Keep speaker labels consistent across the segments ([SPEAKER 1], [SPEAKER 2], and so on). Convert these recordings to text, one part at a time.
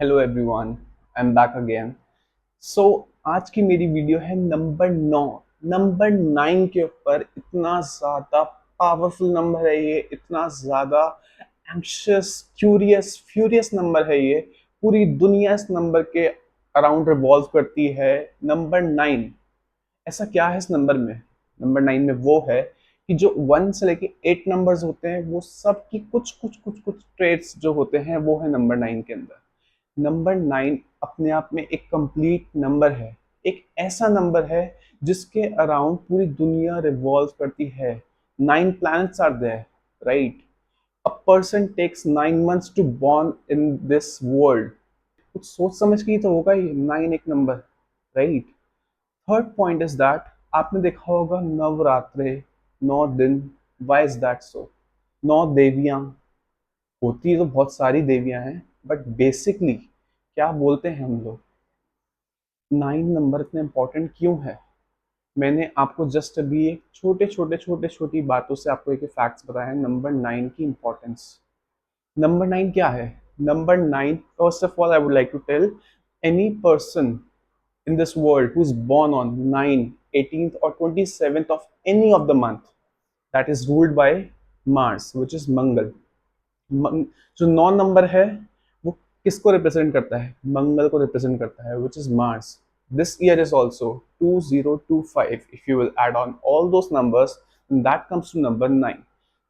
[SPEAKER 1] Hello everyone, I am back again. So आज की मेरी वीडियो है नंबर 9। नंबर 9 के ऊपर इतना ज़्यादा पावरफुल नंबर है ये, इतना ज़्यादा एंक्शियस क्यूरियस फ्यूरियस नंबर है ये। पूरी दुनिया इस नंबर के अराउंड रिवॉल्व करती है। नंबर 9, ऐसा क्या है इस नंबर में? नंबर 9 में वो है कि जो 1 से लेके 8 नंबर्स होते हैं वो सब की कुछ कुछ कुछ कुछ ट्रेड्स जो होते हैं वो है नंबर 9 के अंदर। नंबर 9 अपने आप में एक कंप्लीट नंबर है। एक ऐसा नंबर है जिसके अराउंड पूरी दुनिया रिवॉल्व करती है। 9 planets are there, right? A person takes 9 months to born in this world. कुछ सोच समझ के ही तो होगा ये 9 एक number, right? Third point is that आपने देखा होगा नवरात्रे, 9 दिन। Y is that so? 9 देवियां होती तो बहुत सारी देवियां हैं, बट बेसिकली क्या बोलते हैं हम लोग? 9 नंबर इतना इंपॉर्टेंट क्यों है? मैंने आपको जस्ट अभी एक छोटी बातों से आपको एक फैक्ट्स बताया है नंबर 9 की इंपॉर्टेंस। नंबर 9 क्या है? Number 9, first of all I would like to tell, any person in this world who's born on 9, 18th or 27th of any of the month that is ruled by Mars, which is मंगल। जो 9 number है वो किसको represent करता है? मंगल को represent करता है, which is Mars. This year is also 2025। If you will add on all those numbers that comes to number 9।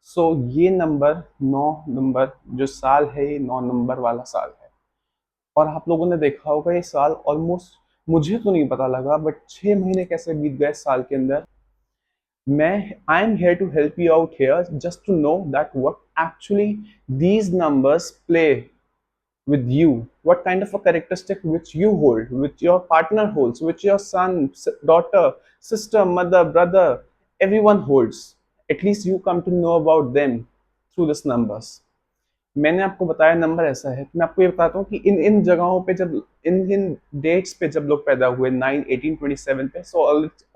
[SPEAKER 1] So ये नंबर 9 नंबर जो साल है ये 9 नंबर वाला साल है। और आप लोगों ने देखा होगा ये साल ऑलमोस्ट, मुझे तो नहीं पता लगा बट 6 महीने कैसे बीत गए साल के अंदर। मैं I am here to help you out here just to know that what actually these numbers play with you, what kind of a characteristic which you hold, which your partner holds, which your son, daughter, sister, mother, brother, everyone holds. At least you come to know about them through these numbers. मैंने आपको बताया number ऐसा है। मैं आपको ये बताता हूँ कि इन इन जगहों पे जब इन इन डेट्स पे जब लोग पैदा हुए 9, 18, 27 पे, so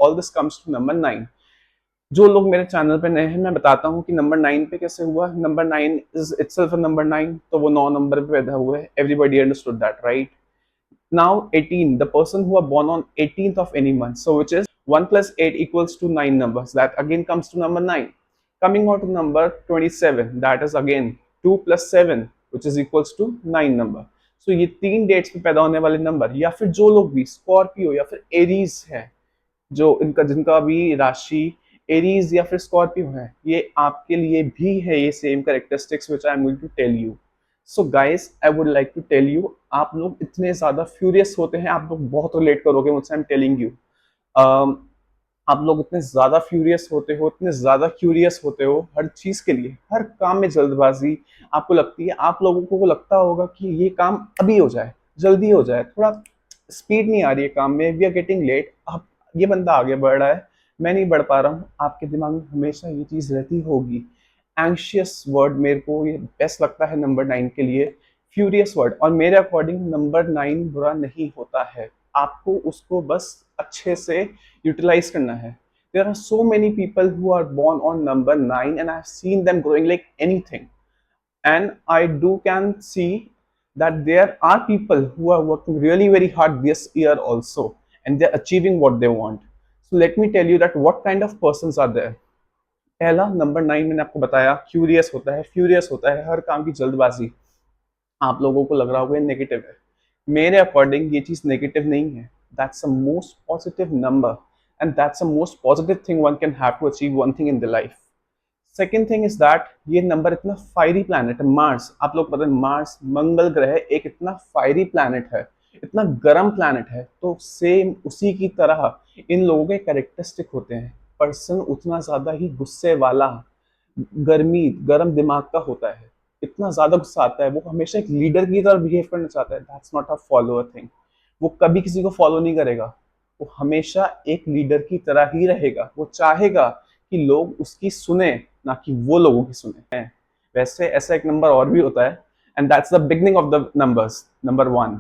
[SPEAKER 1] all this comes to number 9। जो लोग मेरे चैनल पे नए हैं मैं बताता हूँ कि नंबर 9 पे कैसे हुआ। नंबर 9 इज इटसेल्फ नंबर 9, तो वो 9 नंबर पे पैदा हुए। Everybody understood that, right? Now 18, the person who are born on 18th of any month, so which is 1 plus 8 equals to 9 numbers, that again comes to number 9. Coming on to number 27, that is again 2 plus 7 which is equals to 9 number. So ये तीन dates पे पैदा होने वाले number, या फिर जो लोग भी स्कॉर्पियो या फिर एरीज है, जो इनका जिनका भी राशि एरीज या फिर स्कॉर्पियो है, ये आपके लिए भी है ये same characteristics which I am going to tell you. So guys I would like to tell you, आप लोग इतने ज्यादा फ्यूरियस होते हैं, आप लोग बहुत रिलेट करोगे मुझसे, आई एम टेलिंग यू। आप लोग इतने ज्यादा फ्यूरियस होते हो, इतने ज्यादा क्यूरियस होते हो हर चीज के लिए, हर काम में जल्दबाजी आपको लगती है। आप लोगों को लगता होगा कि ये काम अभी हो जाए, जल्दी हो जाए, थोड़ा स्पीड नहीं आ रही है काम में, वी आर गेटिंग लेट। आप, ये बंदा आगे बढ़ रहा है, मैं नहीं बढ़ पा रहा हूँ। आपके दिमाग में हमेशा ये चीज रहती होगी। एंशियस वर्ड मेरे को ये बेस्ट लगता है नंबर 9 के लिए, फ्यूरियस वर्ड। और मेरे अकॉर्डिंग नंबर 9 बुरा नहीं होता है, आपको उसको बस अच्छे से यूटिलाइज करना है। There are so many people who are born on number 9 and I've seen them growing like anything, and I do can see that there are people who are working really very hard this year also, and they're achieving what they want. So let me tell you that what kind of persons are there. पहला, number 9 मैंने आपको बताया curious होता है, furious होता है, हर काम की जल्दबाजी। आप लोगों को लग रहा होगा नेगेटिव है, मेरे अकॉर्डिंग ये चीज नेगेटिव नहीं है। That's a most positive number, and that's a most positive thing one can have to achieve one thing in the life. Second thing is that ये नंबर इतना फायरी प्लैनेट है। Mars, आप लोग पता है मार्स मंगल ग्रह एक इतना फायरी प्लैनेट है, इतना गर्म प्लैनेट है, तो सेम उसी की तरह इन लोगों के कैरेक्टरिस्टिक होते हैं। पर्सन उतना ज्यादा ही गुस्से वाला, गर्मी गर्म दिमाग का होता है, इतना ज्यादा गुस्सा आता है, वो हमेशा एक लीडर की तरह बिहेव करना चाहता है। That's not a follower thing. वो कभी किसी को फॉलो नहीं करेगा, वो हमेशा एक लीडर की तरह ही रहेगा। वो चाहेगा कि लोग उसकी सुने, ना कि वो लोगों की सुने। वैसे ऐसा एक नंबर और भी होता है, and that's the beginning of the numbers, number 1।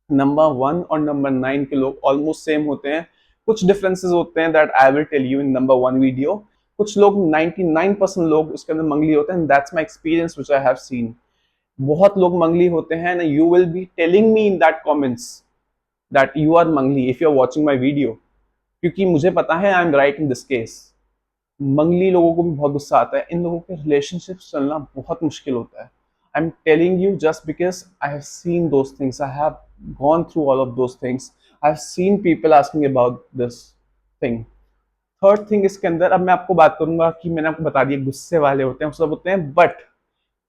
[SPEAKER 1] Number 1 और नंबर 9 के लोग ऑलमोस्ट सेम होते हैं, कुछ डिफरेंसेस होते हैं that I will tell you in number 1 video. कुछ लोग 99% लोग उसके अंदर मंगली होते हैं, that's my experience which I have seen. बहुत लोग मंगली होते हैं ना, you will be telling me in that comments that you are मंगली if you are watching my video, क्योंकि मुझे पता है I am right in this case. मंगली लोगों को भी बहुत गुस्सा आता है, इन लोगों के रिलेशनशिप चलना बहुत मुश्किल होता है। I am telling you just because I have seen those things, I have gone through all of those things, I have seen people asking about this thing. Third thing इसके अंदर, अब मैं आपको बात करूंगा कि मैंने आपको बता दिया गुस्से वाले होते हैं, सब होते हैं, बट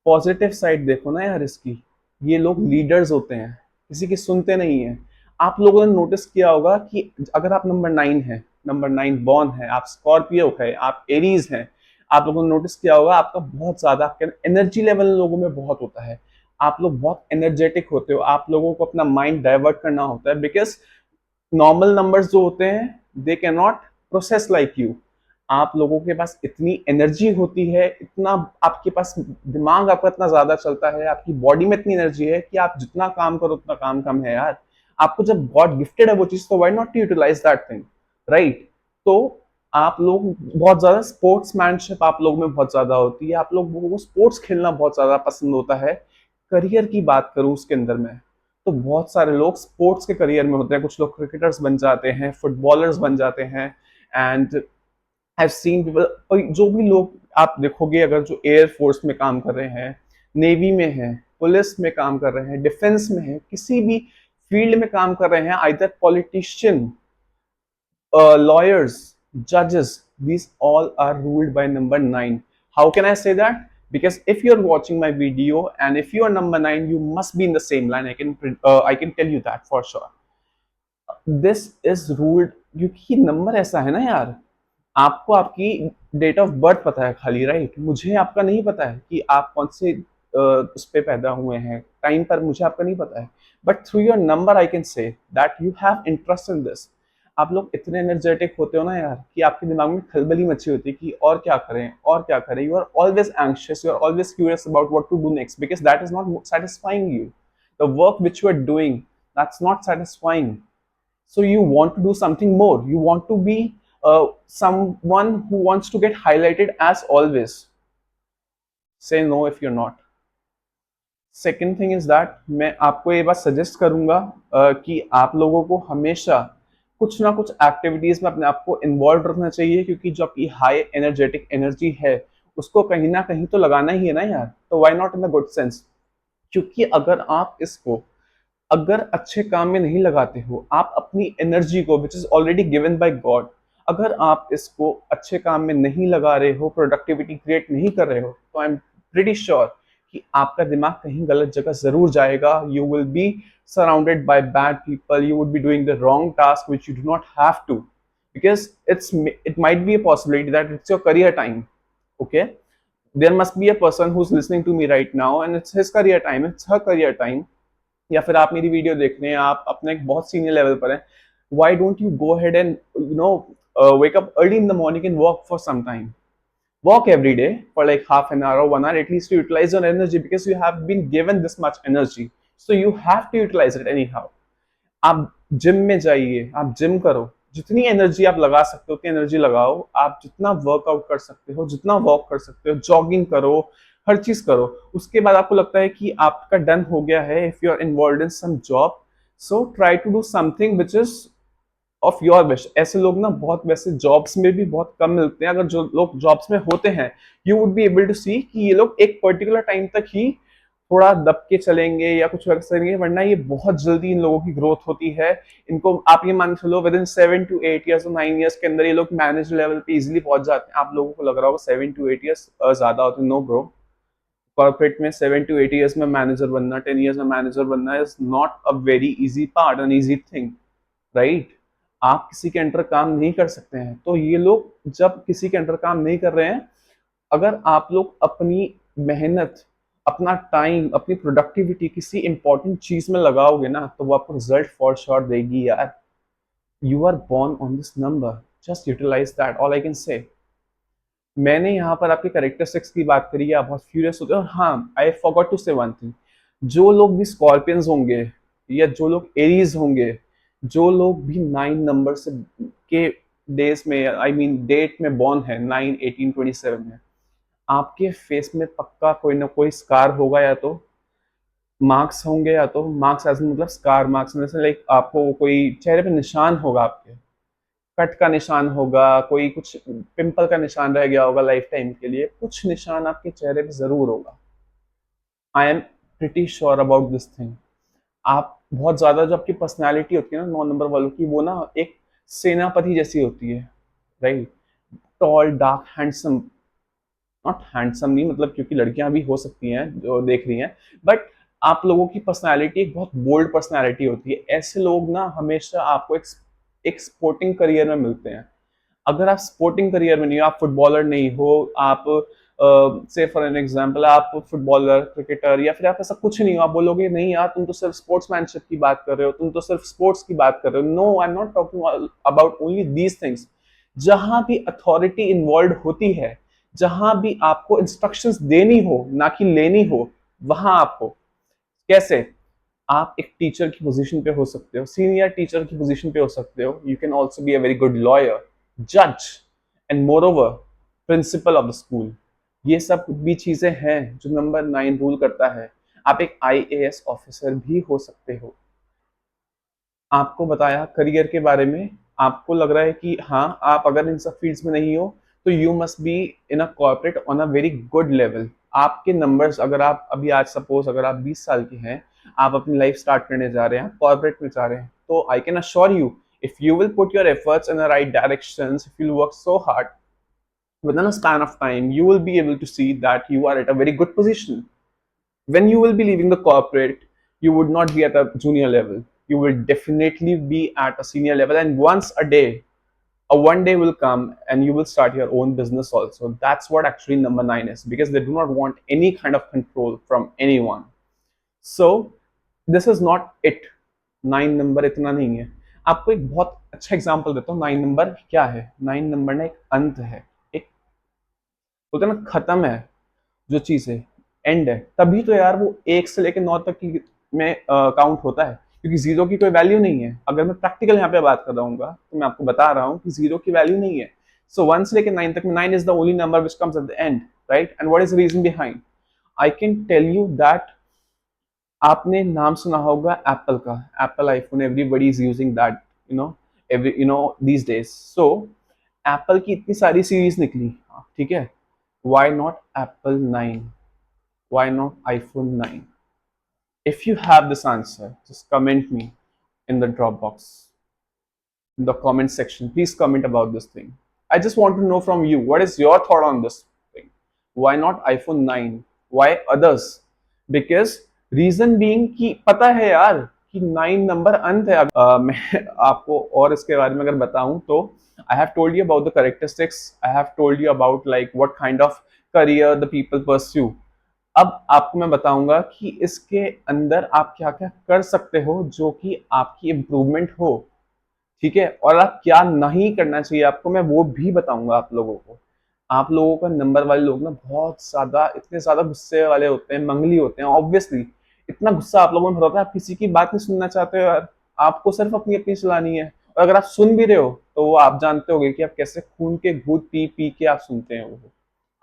[SPEAKER 1] पॉजिटिव साइड देखो ना यार इसकी, ये लोग लीडर्स होते हैं, किसी की सुनते नहीं है। आप लोगों ने नोटिस किया होगा कि अगर आप नंबर 9 है, नंबर 9 बॉर्न है, आप स्कॉर्पियो है, आप एरीज हैं, आप लोगों ने नोटिस किया होगा आपका बहुत ज्यादा आपके एनर्जी लेवल लोगों में बहुत होता है। आप लोग बहुत एनर्जेटिक होते हो, आप लोगों को अपना माइंड डाइवर्ट करना होता है, बिकॉज नॉर्मल नंबर्स जो होते हैं they can not process like you. आप लोगों के पास इतनी एनर्जी होती है, इतना आपके पास दिमाग आपका इतना ज्यादा चलता है, आपकी बॉडी में इतनी एनर्जी है कि आप जितना काम करो उतना काम कम है यार। आपको जब गॉड गिफ्टेड है वो चीज, तो why not to utilise that thing, right? तो आप लोग बहुत ज्यादा स्पोर्ट्समैनशिप आप लोग में बहुत ज्यादा होती है, आप लोगों को स्पोर्ट्स खेलना बहुत ज्यादा पसंद होता है। करियर की बात करूं उसके अंदर में, तो बहुत सारे लोग स्पोर्ट्स के करियर में होते हैं, कुछ लोग क्रिकेटर्स बन जाते हैं, फुटबॉलर्स बन जाते हैं, एंड आई सीन पीपल, जो भी लोग आप देखोगे अगर जो एयर फोर्स में काम कर रहे हैं, नेवी में है, पुलिस में काम कर रहे हैं, डिफेंस में है, किसी भी फील्ड में काम कर रहे हैं, either politician, lawyers, judges, these all are ruled by number 9. How can I say that? Because if you're watching my video and if you are number 9, you must be in the same line. I can tell you that for sure. This is ruled, क्योंकि number ऐसा है ना यार, आपको आपकी date of birth पता है खाली, राइट? मुझे आपका नहीं पता है कि आप कौन से उस पे पैदा हुए हैं टाइम पर, मुझे आपका नहीं पता है, but through your number I can say that you have interest in this. आप लोग इतने एनर्जेटिक होते हो ना यार कि आपके दिमाग में खलबली मची होती है कि और क्या करें और क्या करें। You are always anxious, you are always curious about what to do next, because that is not satisfying you. The work which you are doing, that's not satisfying, so you want to do something more, you want to be someone who wants to get highlighted as always. Say no if you're not. Second thing is that, मैं आपको ये बात suggest करूंगा कि आप लोगों को हमेशा कुछ ना कुछ एक्टिविटीज में अपने आप को इन्वॉल्व रखना चाहिए, क्योंकि जो आपकी हाई एनर्जेटिक एनर्जी है उसको कहीं ना कहीं तो लगाना ही है ना यार, तो why not in the good sense. क्योंकि अगर आप इसको अगर अच्छे काम में नहीं लगाते हो, आप अपनी एनर्जी को which is already given by God, अगर आप इसको अच्छे काम में नहीं लगा रहे हो, प्रोडक्टिविटी क्रिएट नहीं कर रहे हो, तो आई एम प्रीटी श्योर कि आपका दिमाग कहीं गलत जगह जरूर जाएगा। You will be surrounded by bad people, you would be doing the wrong task which you do not have to, because it might be a possibility that it's your career time. Okay, there must be a person who's listening to me right now and it's his career time, it's her career time, या फिर आप मेरी video देख रहे हैं, आप अपने एक बहुत सीनियर लेवल पर हैं, why don't you go ahead and wake up early in the morning and walk for some time, walk every day for like half an hour or 1 hour at least to utilize your energy, because you have been given this much energy, so you have to utilize it anyhow. आप gym में जाइए, आप gym करो, जितनी energy आप लगा सकते हो उतनी एनर्जी लगाओ, आप जितना वर्कआउट कर सकते हो, जितना वॉक कर सकते हो, जॉगिंग करो, हर चीज करो। उसके बाद आपको लगता है कि आपका डन हो गया है, if you are involve in some job, so try to do something which is of your wish. ऐसे लोग ना बहुत वैसे जॉब्स में भी बहुत कम मिलते हैं, अगर जो लोग जॉब्स में होते हैं you would be able to see कि ये लोग एक पर्टिकुलर टाइम तक ही थोड़ा दब के चलेंगे या कुछ वैसा करेंगे, वरना ये बहुत जल्दी इन लोगों की ग्रोथ होती है। इनको आप ये मान चलो विद इन 7 to 8 years और 9 years के अंदर ये लोग मैनेजर लेवल पे इजिली पहुंच जाते हैं। आप लोगों को लग रहा होगा 7 to 8 years ज्यादा होते हैं, नो ब्रो। कॉर्पोरेट में 7 to 8 years में मैनेजर बनना, 10 years में मैनेजर बनना is not a very easy part, an easy thing, right? आप किसी के अंडर काम नहीं कर सकते हैं, तो ये लोग जब किसी के अंडर काम नहीं कर रहे हैं, अगर आप लोग अपनी मेहनत, अपना टाइम, अपनी प्रोडक्टिविटी किसी इंपॉर्टेंट चीज में लगाओगे ना, तो वो आपको रिजल्ट फॉर श्योर देगी यार। You are born on this number, just utilise that, all I can say. मैंने यहाँ पर आपके करेक्टरिस्टिक्स की बात करी है, आप बहुत फ्यूरियस होते हो। और हाँ, आई फॉरगॉट टू से वन थिंग, जो लोग भी स्कॉर्पियंस होंगे या जो लोग एरीज होंगे, जो लोग भी 9 नंबर से के डेज में, आई मीन डेट में बॉर्न है 9, 18, 27 में, आपके फेस में पक्का कोई ना कोई स्कार होगा या तो मार्क्स होंगे, या तो मार्क्स एज मतलब स्कार मार्क्स, जैसे लाइक आपको कोई चेहरे पे निशान होगा, आपके कट का निशान होगा, कोई कुछ पिंपल का निशान रह गया होगा लाइफ टाइम के लिए, कुछ निशान आपके चेहरे पे जरूर होगा। I am pretty sure about this thing. आप बहुत ज्यादा, जो आपकी पर्सनैलिटी होती है ना 9 नंबर वालों की, वो ना एक सेनापति जैसी होती है, right? Tall, dark, handsome. Not handsome नहीं मतलब, क्योंकि लड़कियां भी हो सकती हैं जो देख रही हैं, बट आप लोगों की पर्सनालिटी एक बहुत बोल्ड पर्सनालिटी होती है। ऐसे लोग ना हमेशा आपको एक स्पोर्टिंग करियर में मिलते हैं। अगर आप स्पोर्टिंग करियर में नहीं हो, आप फुटबॉलर नहीं हो, आप से फॉर एन एग्जांपल आप फुटबॉलर, क्रिकेटर, या फिर आप ऐसा कुछ नहीं हो, आप बोलोगे नहीं यार तुम तो सिर्फ स्पोर्ट्समैनशिप की बात कर रहे हो, तुम तो सिर्फ स्पोर्ट्स की बात कर रहे हो। No, I am not talking about only these things. जहां भी अथॉरिटी इन्वॉल्व होती है, जहां भी आपको इंस्ट्रक्शंस देनी हो ना कि लेनी हो, वहां आपको कैसे, आप एक टीचर की पोजीशन पे हो सकते हो, सीनियर टीचर की पोजीशन पे हो सकते हो। You can also be a very good lawyer, जज, and more principal of the school. ये सब भी चीजें हैं जो नंबर 9 रूल करता है। आप एक IAS ऑफिसर भी हो सकते हो। आपको बताया करियर के बारे में, आपको लग रहा है कि हाँ आप अगर इन सब फील्ड्स में नहीं हो तो you must be in a corporate on a very good level. आपके नंबर्स, अगर आप अभी आज सपोज अगर आप 20 साल के हैं, आप अपनी लाइफ स्टार्ट करने जा रहे हैं, कॉर्पोरेट में जा रहे हैं, तो I can assure you, if you will put your efforts in the right directions, if you work so hard, within a span of time you will be able to see that you are at a very good position. When you will be leaving the corporate, you would not be at a junior level, you will definitely be at a senior level, and once a day, a one day will come and you will start your own business also. That's what actually number 9 is, because they do not want any kind of control from anyone. So this is not it. 9 number इतना नहीं है। आपको एक बहुत अच्छा example देता हूँ। 9 number क्या है? 9 नंबर ना एक अंत है, एक बोलते हैं ना खत्म है, जो चीज है एंड है। तभी तो यार वो 1 से लेकर 9 तक की में काउंट होता है, क्योंकि जीरो की कोई वैल्यू नहीं है। अगर मैं प्रैक्टिकल यहाँ पे बात कर रहा हूँ तो मैं आपको बता रहा हूँ कि जीरो की वैल्यू नहीं है। सो 1 से लेकर 9 तक में 9 is the only number which comes at the end, right? And what is the reason behind? I can tell you that, आपने नाम सुना होगा एप्पल का, Apple iPhone, everybody is using that, these days. So Apple की इतनी सारी series निकली, ठीक है, why not Apple 9? Why not iPhone 9? If you have this answer, just comment me in the Dropbox, in the comment section. Please comment about this thing. I just want to know from you, what is your thought on this thing? Why not iPhone 9? Why others? Because reason being कि पता है यार कि 9 number अंत है। मैं आपको और इसके बारे में अगर बताऊं तो I have told you about the characteristics. I have told you about like what kind of career the people pursue. अब आपको मैं बताऊंगा कि इसके अंदर आप क्या क्या कर सकते हो जो कि आपकी इम्प्रूवमेंट हो, ठीक है, और आप क्या नहीं करना चाहिए आपको, मैं वो भी बताऊंगा आप लोगों को। आप लोगों का नंबर वाले लोग ना बहुत ज्यादा, इतने ज्यादा गुस्से वाले होते हैं, मंगली होते हैं, ऑब्वियसली। इतना गुस्सा आप लोगों में होता है, आप किसी की बात नहीं सुनना चाहते हो यार, आपको सिर्फ अपनी अपनी चलानी है। और अगर आप सुन भी रहे हो तो वो आप जानते होगे कि आप कैसे खून के घूंट पी पी के आप सुनते हैं वो।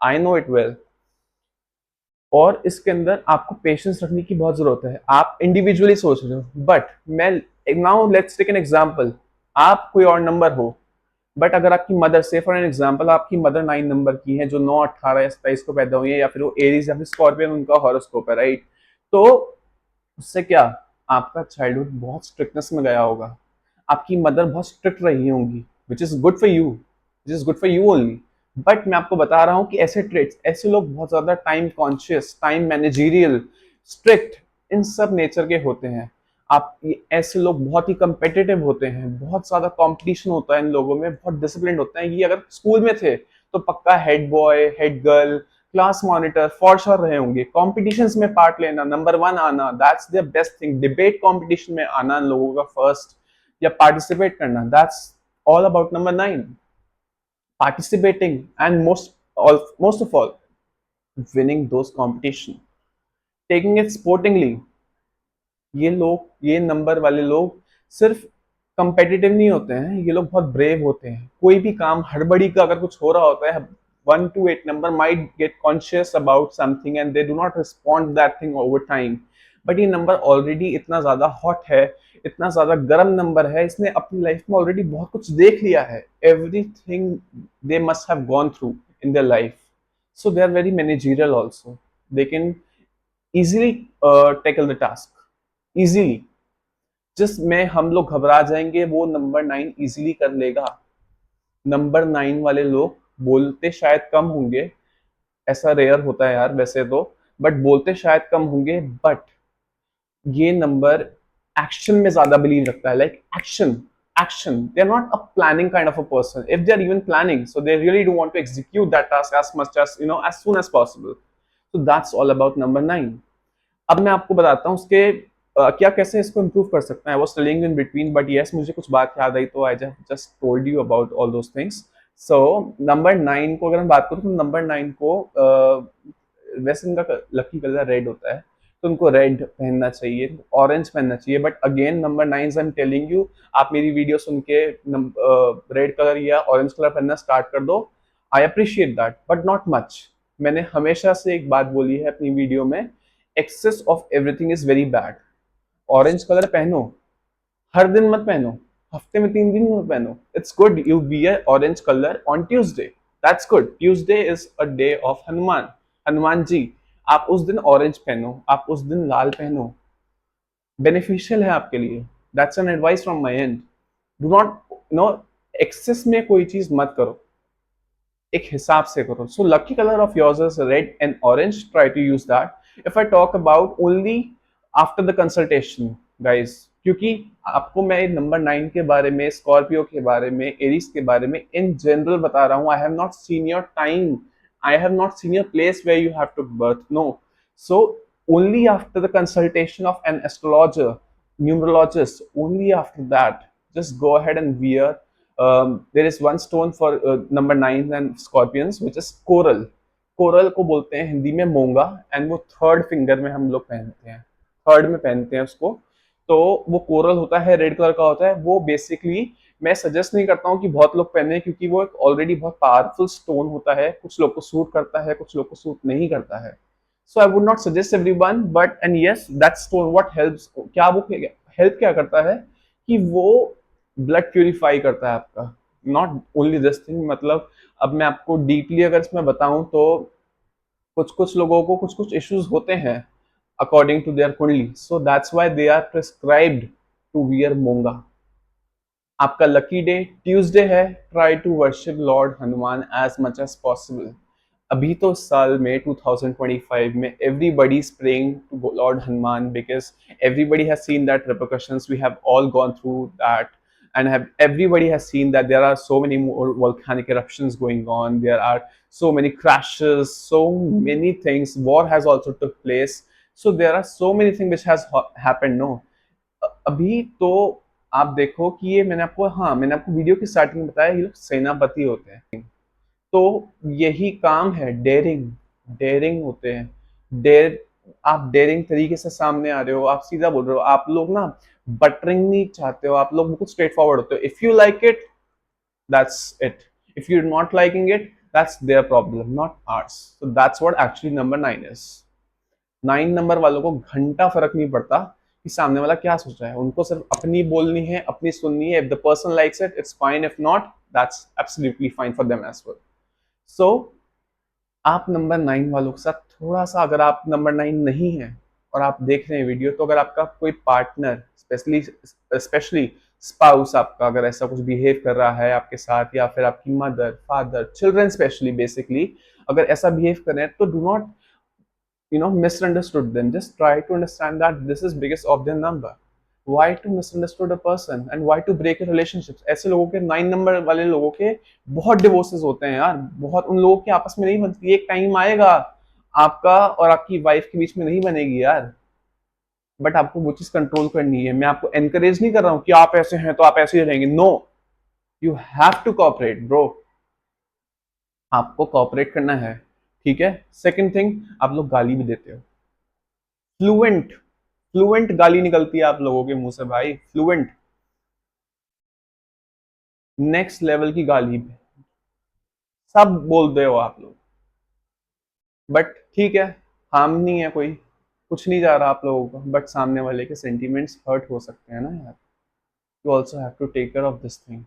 [SPEAKER 1] I know it well. और इसके अंदर आपको पेशेंस रखने की बहुत जरूरत है। आप इंडिविजुअली सोच रहे हो, बट मैं now let's take an example. आप कोई और नंबर हो, बट अगर आपकी मदर, से फॉर एन एग्जांपल आपकी मदर 9 नंबर की है, जो 9, 18 या 27 को पैदा हुई है, या फिर वो एरीज या फिर स्कॉर्पियन उनका हॉरोस्कोप है, राइट? तो उससे क्या, आपका चाइल्डहुड बहुत स्ट्रिक्टनेस में गया होगा, आपकी मदर बहुत स्ट्रिक्ट रही होंगी, which is good for you, which is good for you only. But मैं आपको बता रहा हूँ कि ऐसे ट्रेड्स, ऐसे लोग बहुत ज्यादा time conscious, time managerial, strict, इन सब नेचर के होते हैं। आप ऐसे लोग बहुत ही कंपेटिटिव होते हैं, बहुत ज्यादा कंपटीशन होता है इन लोगों में, बहुत डिसिप्लिन होते हैं। ये अगर स्कूल में थे तो पक्का head boy, head girl, class monitor for sure रहे होंगे। कॉम्पिटिशन्स में पार्ट लेना, नंबर 1 आना, that's the best thing. Debate competition में आना इन लोगों का फर्स्ट, या पार्टिसिपेट करना, that's all about number 9. Participating and most of all winning those competition, taking it sportingly. ये नंबर वाले लोग सिर्फ कंपेटिटिव नहीं होते हैं, ये लोग बहुत ब्रेव होते हैं। कोई भी काम हड़बड़ी का अगर कुछ हो रहा होता है, 1 to 8 number might get conscious about something and they do not respond that thing over time, but ये नंबर ऑलरेडी इतना ज्यादा हॉट है, इतना ज्यादा गर्म नंबर है, इसने अपनी लाइफ में ऑलरेडी बहुत कुछ देख लिया है, everything they must have gone through in their life, so they are very managerial also, they can easily tackle the task easily. जिस में हम लोग घबरा जाएंगे वो नंबर 9 इजिली कर लेगा। नंबर 9 वाले लोग बोलते शायद कम होंगे, ऐसा रेयर होता है यार वैसे तो, बट बोलते शायद कम होंगे, बट ये नंबर एक्शन में ज्यादा बिलीव रखता है, like action they are not a planning kind of a person, if they are even planning so they really do want to execute that task as much as as soon as possible. So that's all about number 9। अब मैं आपको बताता हूँ उसके क्या कैसे इसको improve कर सकते हैं। I was studying in between, but yes मुझे कुछ बात याद आई तो I just told you about all those things. So number 9 को अगर मैं बात करूँ तो नंबर 9 को वैसे इनका लकी कलर रेड होता है, तो उनको रेड पहनना चाहिए, ऑरेंज पहनना चाहिए, but again number 9 I am telling you, आप मेरी वीडियो सुन के रेड कलर या ऑरेंज कलर पहनना स्टार्ट कर दो, I appreciate that but not much. मैंने हमेशा से एक बात बोली है अपनी वीडियो में, excess of everything is very bad. Orange colour पहनो, हर दिन मत पहनो, हफ्ते में 3 दिन मत पहनो, it's good you wear orange colour on Tuesday, that's good, Tuesday is a day of Hanuman, Hanuman ji, आप उस दिन ऑरेंज पहनो, आप उस दिन लाल पहनो, बेनिफिशियल है आपके लिए, that's an advice from my end. Do not no excess में कोई चीज मत करो, एक हिसाब से करो। So lucky colour of yours is red and orange, try to use that. If I talk about only after the consultation guys, क्योंकि आपको मैं नंबर 9 के बारे में, स्कॉर्पियो के बारे में, एरीज के बारे में इन जनरल बता रहा हूँ। I have not seen your time, I have not seen your place where you have to birth, no. So only after the consultation of an astrologer, numerologist, only after that just go ahead and wear, there is one stone for number 9 and scorpions which is coral। Coral को बोलते हैं हिंदी में मोंगा, and वो third finger में हम लोग पहनते हैं, थर्ड में पहनते हैं उसको। तो वो कोरल होता है, रेड कलर का होता है वो। बेसिकली मैं सजेस्ट नहीं करता हूँ कि बहुत लोग पहने, क्योंकि वो एक ऑलरेडी बहुत पावरफुल स्टोन होता है, कुछ लोग को सूट करता है, कुछ लोग को सूट नहीं करता है। So I would not suggest everyone, but and yes that stone what helps, क्या वो हेल्प क्या करता है कि वो ब्लड प्यूरिफाई करता है आपका, नॉट ओनली दिस थिंग। मतलब अब मैं आपको डीपली अगर इसमें बताऊं तो कुछ कुछ लोगों को कुछ कुछ इश्यूज होते हैं according to their kundli, so that's why they are prescribed to wear moonga. आपका लकी डे ट्यूसडे है, try to worship Lord Hanuman as much as possible. अभी तो इस साल में 2025 में everybody is praying to Lord Hanuman, because everybody has seen that repercussions, we have all gone through that, and everybody has seen that there are so many more volcanic eruptions going on, there are so many crashes, so many things, war has also took place, so there are so many things which has happened, no। अभी तो आप देखो कि ये मैंने आपको video की starting में बताया, ये लोग सेनापति होते हैं, तो यही काम है, डेयरिंग, डेयरिंग होते हैं, डेयर, आप डेयरिंग तरीके से सामने आ रहे हो, आप सीधा बोल रहे हो, आप लोग ना बटरिंग नहीं चाहते हो, आप लोग बिल्कुल स्ट्रेट फॉरवर्ड होते हो। If you like it that's it, if you not liking it that's their problem not ours. So that's what actually number 9 is. 9 number वालों को घंटा फर्क नहीं पड़ता कि सामने वाला क्या सोच रहा है, उनको सिर्फ अपनी बोलनी है, अपनी सुननी है। If the person likes it it's fine, if not that's absolutely fine for them as well. So आप नंबर 9 वालों के साथ थोड़ा सा, अगर आप नंबर 9 नहीं है और आप देख रहे हैं वीडियो, तो अगर आपका कोई पार्टनर, स्पेशली स्पेशली स्पाउस आपका अगर ऐसा कुछ बिहेव कर रहा है आपके साथ, या फिर आपकी mother, father, children specially, basically अगर ऐसा बिहेव कर रहे हैं, तो do not misunderstood them, just try to understand that this is biggest of their number। why to misunderstood a person and why to break a relationships। ऐसे लोगों के 9 number वाले लोगों के बहुत डिवोर्सेस होते हैं यार, बहुत, उन लोगों के आपस में नहीं बनती। एक टाइम आएगा आपका और आपकी वाइफ के बीच में नहीं बनेगी यार, बट आपको वो चीज कंट्रोल करनी है। मैं आपको एनकरेज नहीं कर रहा हूँ कि आप ऐसे हैं तो आप ऐसे ही रहेंगे, no, you have to cooperate bro, आपको कॉपरेट करना है, ठीक है। सेकंड थिंग, आप लोग गाली भी देते हो, फ्लुएंट, फ्लुएंट गाली निकलती है आप लोगों के मुंह से भाई, फ्लुएंट, नेक्स्ट लेवल की गाली सब बोलते हो आप लोग, बट ठीक है, हार्म नहीं है कोई, कुछ नहीं जा रहा आप लोगों को, बट सामने वाले के सेंटिमेंट्स हर्ट हो सकते हैं ना यार। You also have to take care of this thing.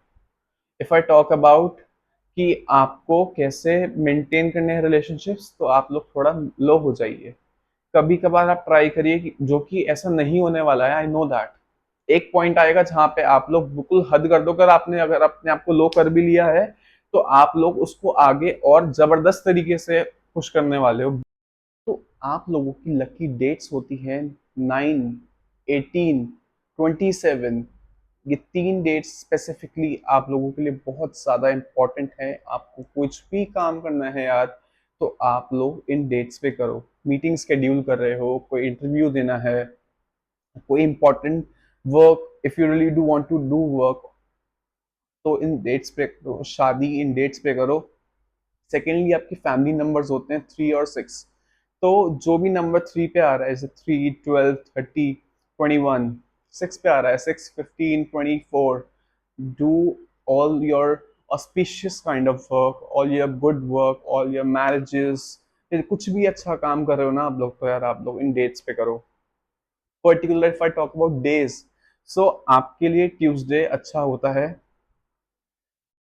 [SPEAKER 1] If I talk about कि आपको कैसे मेंटेन करने हैं रिलेशनशिप्स, तो आप लोग थोड़ा लो हो जाइए। कभी कभार आप ट्राई करिए कि जो कि ऐसा नहीं होने वाला है, आई नो दैट। एक पॉइंट आएगा जहां पे आप लोग बिल्कुल हद कर दो, अगर अपने आप को लो कर भी लिया है तो आप लोग उसको आगे और जबरदस्त तरीके से पुश करने वाले हो। तो आप लोगों की लकी डेट्स होती हैं 9, 18, 27। ये 3 डेट्स स्पेसिफिकली आप लोगों के लिए बहुत ज़्यादा इंपॉर्टेंट है। आपको कुछ भी काम करना है यार, तो आप लोग इन डेट्स पे करो। मीटिंग शेड्यूल कर रहे हो, कोई इंटरव्यू देना है, कोई important work, if you really do want to do work, तो इन डेट्स पे करो। शादी इन डेट्स पे करो। सेकेंडली, आपके फैमिली नंबर्स होते हैं 3 और 6। तो जो भी नंबर 3 पे आ रहा है, जैसे 3, 12, 30, 21, 6 पे आ रहा है, 6, 15, 24, do all your auspicious kind of work, all your good work, all your marriages. कुछ भी अच्छा काम कर रहे हो ना आप लोग, तो यार आप लोग इन डेट्स पे करो। Particular if I talk about days, so आपके लिए ट्यूसडे अच्छा होता है।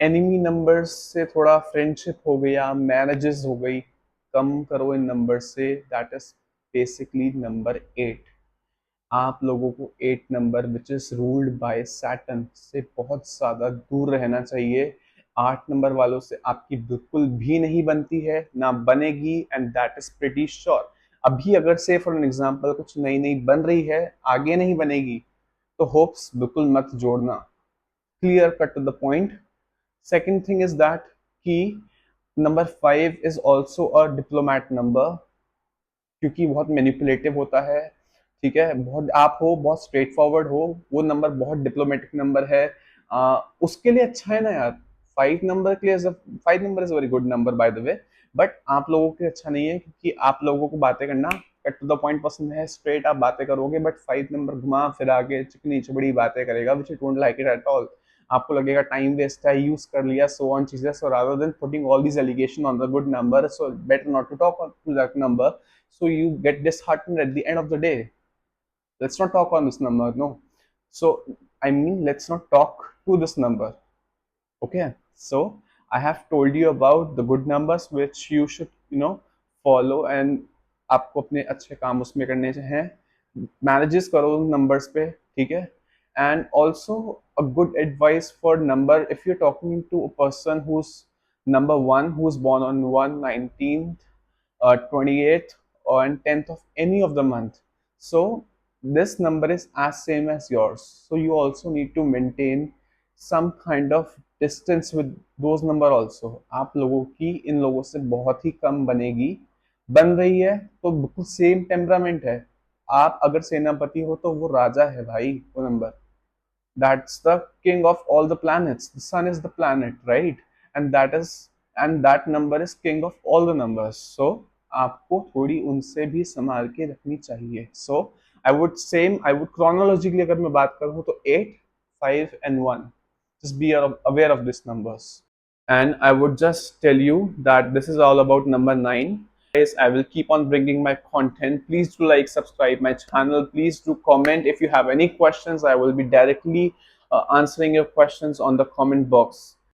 [SPEAKER 1] एनिमी नंबर्स से थोड़ा फ्रेंडशिप हो गया, मैरिजेस हो गई, कम करो इन नंबर से। That is basically number 8। आप लोगों को 8 number which is ruled by Saturn से बहुत ज़्यादा दूर रहना चाहिए। 8 नंबर वालों से आपकी बिल्कुल भी नहीं बनती है, ना बनेगी, and that is pretty sure. अभी अगर से फॉर एन एग्जांपल कुछ नई नई बन रही है, आगे नहीं बनेगी, तो होप्स बिल्कुल मत जोड़ना। Clear cut to the point. Second thing is that कि number 5 is also a diplomat number, क्योंकि बहुत मैनिपुलेटिव होता है। ठीक है, बहुत आप हो, बहुत स्ट्रेट फॉरवर्ड हो, वो नंबर बहुत डिप्लोमेटिक नंबर है। उसके लिए अच्छा है ना यार। 5 नंबर के लिए 5 number is very good number by the way, but आप लोगों के लिए अच्छा नहीं है, क्योंकि आप लोगों को बातें करना कट टू द पॉइंट पसंद है, स्ट्रेट आप बातें करोगे। बट 5 नंबर घुमा फिरा के चिकनी चबड़ी बातें करेगा, which you don't like it at all. आपको लगेगा टाइम वेस्ट है, यूज कर लिया, सो ऑन चीजें। So rather than putting all these allegation on the good number, so better not to talk to that number, so you get disheartened at the end of the day. Let's not talk on this number, no. So I mean, let's not talk to this number. Okay, so I have told you about the good numbers which you should follow, and आपको अपने अच्छे काम उसमें करने हैं। Manages करो numbers पे, ठीक है। And also a good advice for number, if you talking to a person who is number 1 who is born on 1, 19th, 28th, and 10th of any of the month. So this number is as same as yours, so you also need to maintain some kind of distance with those number also. आप लोगों की इन लोगों से बहुत ही कम बनेगी, बन रही है तो बिल्कुल सेम टेम्परामेंट है। आप अगर सेनापति हो तो वो राजा है भाई, वो number. That's the king of all the planets. The sun is the planet, right? And that number is king of all the numbers. So आपको थोड़ी उनसे भी संभाल के रखनी चाहिए। So I would chronologically अगर मैं बात करूँ तो 8, 5 and 1. Just be aware of these numbers. And I would just tell you that this is all about number 9. Guys, I will keep on bringing my content. Please do like, subscribe my channel. Please do comment if you have any questions. I will be directly answering your questions on the comment box.